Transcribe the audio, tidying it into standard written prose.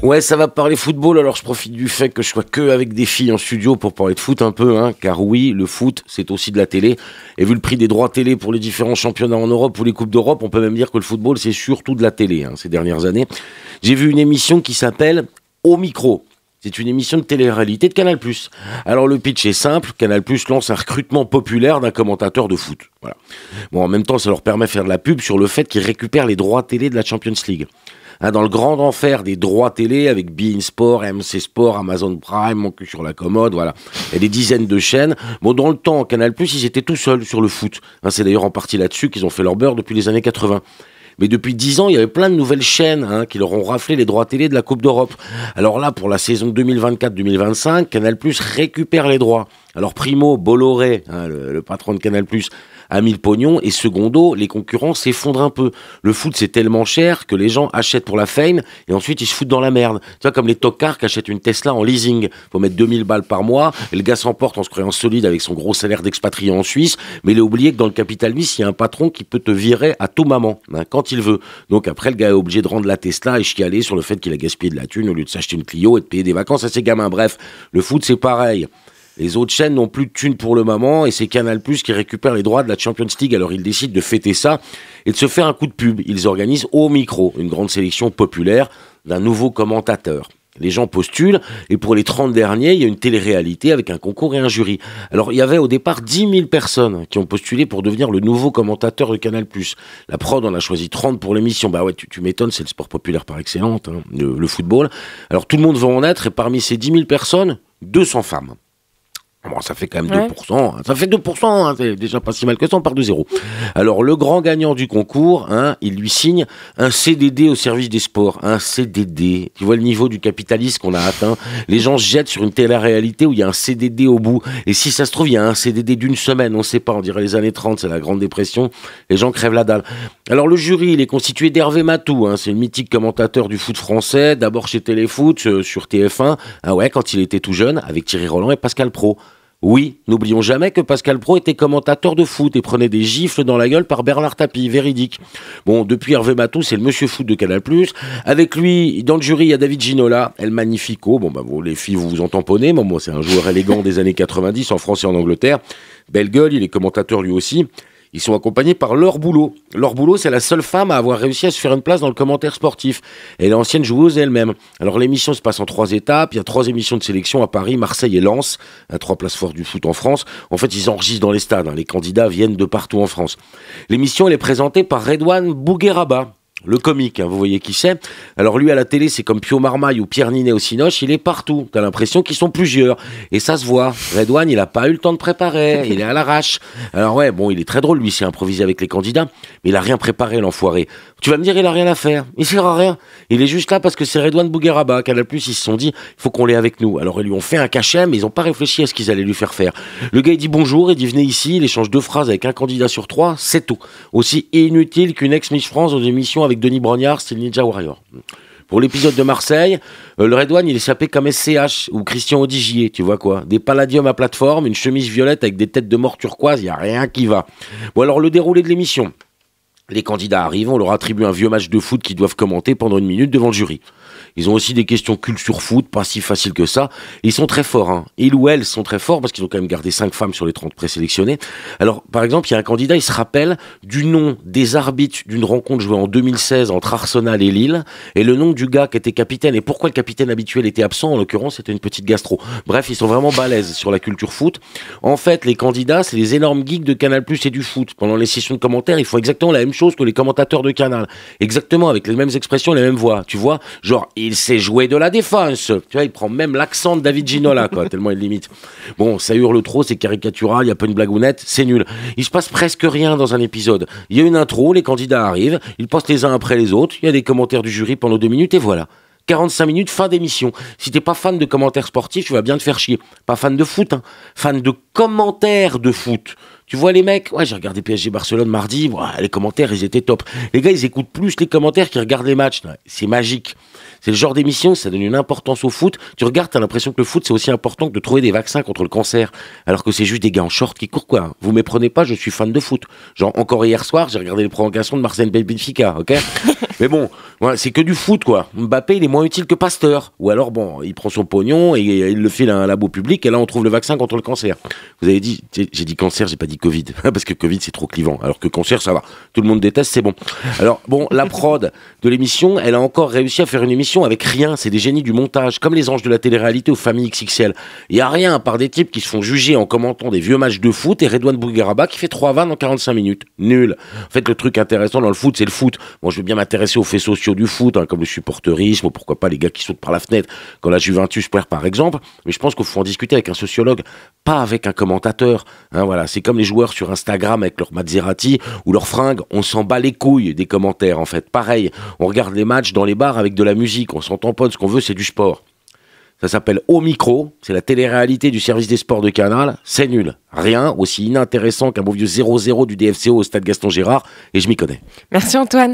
Ouais, ça va parler football, alors je profite du fait que je sois que avec des filles en studio pour parler de foot un peu, hein, car oui, le foot, c'est aussi de la télé, et vu le prix des droits télé pour les différents championnats en Europe ou les Coupes d'Europe, on peut même dire que le football, c'est surtout de la télé, hein, ces dernières années. J'ai vu une émission qui s'appelle Au Micro. C'est une émission de télé-réalité de Canal+. Alors le pitch est simple, Canal+ lance un recrutement populaire d'un commentateur de foot. Voilà. Bon, en même temps, ça leur permet de faire de la pub sur le fait qu'ils récupèrent les droits télé de la Champions League. Hein, dans le grand enfer des droits télé avec beIN Sport, MC Sport, Amazon Prime, Mon cul sur la commode, voilà. Il y a des dizaines de chaînes. Bon, dans le temps, Canal+, ils étaient tout seuls sur le foot. Hein, c'est d'ailleurs en partie là-dessus qu'ils ont fait leur beurre depuis les années 80. Mais depuis 10 ans, il y avait plein de nouvelles chaînes qui leur ont raflé les droits télé de la Coupe d'Europe. Alors là, pour la saison 2024-2025, Canal+ récupère les droits. Alors primo, Bolloré, le patron de Canal+, a mis le pognon, et secondo, les concurrents s'effondrent un peu. Le foot, c'est tellement cher que les gens achètent pour la fame, et ensuite ils se foutent dans la merde. Tu vois, comme les tocards qui achètent une Tesla en leasing. Faut mettre 2000 balles par mois, et le gars s'emporte en se croyant solide avec son gros salaire d'expatrié en Suisse, mais il a oublié que dans le capitalisme, il y a un patron qui peut te virer à tout moment, quand il veut. Donc après, le gars est obligé de rendre la Tesla et chialer sur le fait qu'il a gaspillé de la thune au lieu de s'acheter une Clio et de payer des vacances à ses gamins. Bref, le foot, c'est pareil. Les autres chaînes n'ont plus de thunes pour le moment, et c'est Canal+ qui récupère les droits de la Champions League. Alors ils décident de fêter ça et de se faire un coup de pub. Ils organisent Au Micro, une grande sélection populaire d'un nouveau commentateur. Les gens postulent, et pour les 30 derniers, il y a une télé-réalité avec un concours et un jury. Alors, il y avait au départ 10 000 personnes qui ont postulé pour devenir le nouveau commentateur de Canal+. La prod en a choisi 30 pour l'émission. Bah ouais, tu m'étonnes, c'est le sport populaire par excellence, le football. Alors, tout le monde veut en être, et parmi ces 10 000 personnes, 200 femmes. Bon, ça fait quand même 2%. Ça fait 2%, c'est déjà pas si mal que ça, on part de zéro. Alors, le grand gagnant du concours, il lui signe un CDD au service des sports. Un CDD. Tu vois le niveau du capitalisme qu'on a atteint. Les gens se jettent sur une télé-réalité où il y a un CDD au bout. Et si ça se trouve, il y a un CDD d'une semaine. On sait pas, on dirait les années 30, c'est la Grande Dépression. Les gens crèvent la dalle. Alors, le jury, il est constitué d'Hervé Matou. C'est le mythique commentateur du foot français. D'abord chez Téléfoot, sur TF1. Ah ouais, quand il était tout jeune, avec Thierry Roland et Pascal Praud. Oui, n'oublions jamais que Pascal Praud était commentateur de foot et prenait des gifles dans la gueule par Bernard Tapie, véridique. Bon, depuis Hervé Matou, c'est le monsieur foot de Canal+. Avec lui, dans le jury, il y a David Ginola, El Magnifico. Bon, vous, les filles, vous en tamponnez. Moi, c'est un joueur élégant des années 90 en France et en Angleterre. Belle gueule, il est commentateur lui aussi. Ils sont accompagnés par Laure Boulot. Laure Boulot, c'est la seule femme à avoir réussi à se faire une place dans le commentaire sportif. Elle est ancienne joueuse elle-même. Alors l'émission se passe en 3 étapes. Il y a 3 émissions de sélection à Paris, Marseille et Lens. 3 places fortes du foot en France. En fait, ils enregistrent dans les stades. Les candidats viennent de partout en France. L'émission, elle est présentée par Redouane Bougueraba. Le comique, vous voyez qui c'est. Alors lui, à la télé, c'est comme Pio Marmaille ou Pierre Ninet au Cinoche, il est partout. T'as l'impression qu'ils sont plusieurs. Et ça se voit. Redouane, il a pas eu le temps de préparer. Il est à l'arrache. Alors ouais, bon, il est très drôle, lui, c'est improvisé avec les candidats. Mais il a rien préparé, l'enfoiré. Tu vas me dire, il a rien à faire. Il sert à rien. Il est juste là parce que c'est Redouane Bougueraba. Canal+, ils se sont dit, il faut qu'on l'ait avec nous. Alors ils lui ont fait un cachet, mais ils ont pas réfléchi à ce qu'ils allaient lui faire faire. Le gars, il dit bonjour, il dit venez ici, il échange 2 phrases avec un candidat sur 3, c'est tout. Aussi inutile qu'une ex-Miss France aux émissions avec Denis Brognard, c'est le Ninja Warrior. Pour l'épisode de Marseille, le Redouane, il est sapé comme SCH ou Christian Audigier, tu vois quoi. Des palladiums à plateforme, une chemise violette avec des têtes de mort turquoise, il n'y a rien qui va. Bon alors, le déroulé de l'émission. Les candidats arrivent, on leur attribue un vieux match de foot qu'ils doivent commenter pendant 1 minute devant le jury. Ils ont aussi des questions culture foot, pas si facile que ça. Ils sont très forts, Ils ou elles sont très forts parce qu'ils ont quand même gardé 5 femmes sur les 30 présélectionnées. Alors, par exemple, il y a un candidat, il se rappelle du nom des arbitres d'une rencontre jouée en 2016 entre Arsenal et Lille, et le nom du gars qui était capitaine, et pourquoi le capitaine habituel était absent, en l'occurrence, c'était une petite gastro. Bref, ils sont vraiment balèzes sur la culture foot. En fait, les candidats, c'est les énormes geeks de Canal+ et du foot. Pendant les sessions de commentaires, ils font exactement la même chose que les commentateurs de Canal. Exactement, avec les mêmes expressions, les mêmes voix. Tu vois, genre, il sait jouer de la défense. Tu vois, il prend même l'accent de David Ginola, quoi, tellement il limite. Bon, ça hurle trop, c'est caricatural, il n'y a pas une blagounette, c'est nul. Il se passe presque rien dans un épisode. Il y a une intro, les candidats arrivent, ils passent les uns après les autres, il y a des commentaires du jury pendant 2 minutes, et voilà. 45 minutes, fin d'émission. Si t'es pas fan de commentaires sportifs, tu vas bien te faire chier. Pas fan de foot, fan de commentaires de foot. Tu vois les mecs, ouais, j'ai regardé PSG Barcelone mardi, les commentaires, ils étaient top. Les gars, ils écoutent plus les commentaires qu'ils regardent les matchs. C'est magique. C'est le genre d'émission, ça donne une importance au foot. Tu regardes, t'as l'impression que le foot, c'est aussi important que de trouver des vaccins contre le cancer. Alors que c'est juste des gars en short qui courent, quoi. Vous méprenez pas, je suis fan de foot. Genre, encore hier soir, j'ai regardé les prolongations de Marseille Benfica, ok? Mais bon, ouais, c'est que du foot, quoi. Mbappé, il est moins utile que Pasteur. Ou alors, bon, il prend son pognon et il le file à un labo public et là, on trouve le vaccin contre le cancer. Vous avez dit, j'ai dit cancer, j'ai pas dit Covid. Parce que Covid, c'est trop clivant. Alors que cancer, ça va. Tout le monde déteste, c'est bon. Alors, bon, la prod de l'émission, elle a encore réussi à faire une émission avec rien. C'est des génies du montage, comme les anges de la télé-réalité aux familles XXL. Il y a rien à part des types qui se font juger en commentant des vieux matchs de foot et Redouane Bougueraba qui fait 3 vannes en 45 minutes. Nul. En fait, le truc intéressant dans le foot, c'est le foot. Moi, je veux bien m'intéresser aux faits sociaux du foot, comme le supporterisme, ou pourquoi pas les gars qui sautent par la fenêtre quand la Juventus perd, par exemple. Mais je pense qu'il faut en discuter avec un sociologue, pas avec un commentateur. Voilà, c'est comme les joueurs sur Instagram avec leur Maserati ou leurs fringues. On s'en bat les couilles des commentaires, en fait. Pareil, on regarde les matchs dans les bars avec de la musique. On s'en tamponne, ce qu'on veut, c'est du sport. Ça s'appelle Au Micro, c'est la télé-réalité du service des sports de Canal. C'est nul. Rien aussi inintéressant qu'un beau vieux 0-0 du DFCO au stade Gaston Gérard, et je m'y connais. Merci Antoine.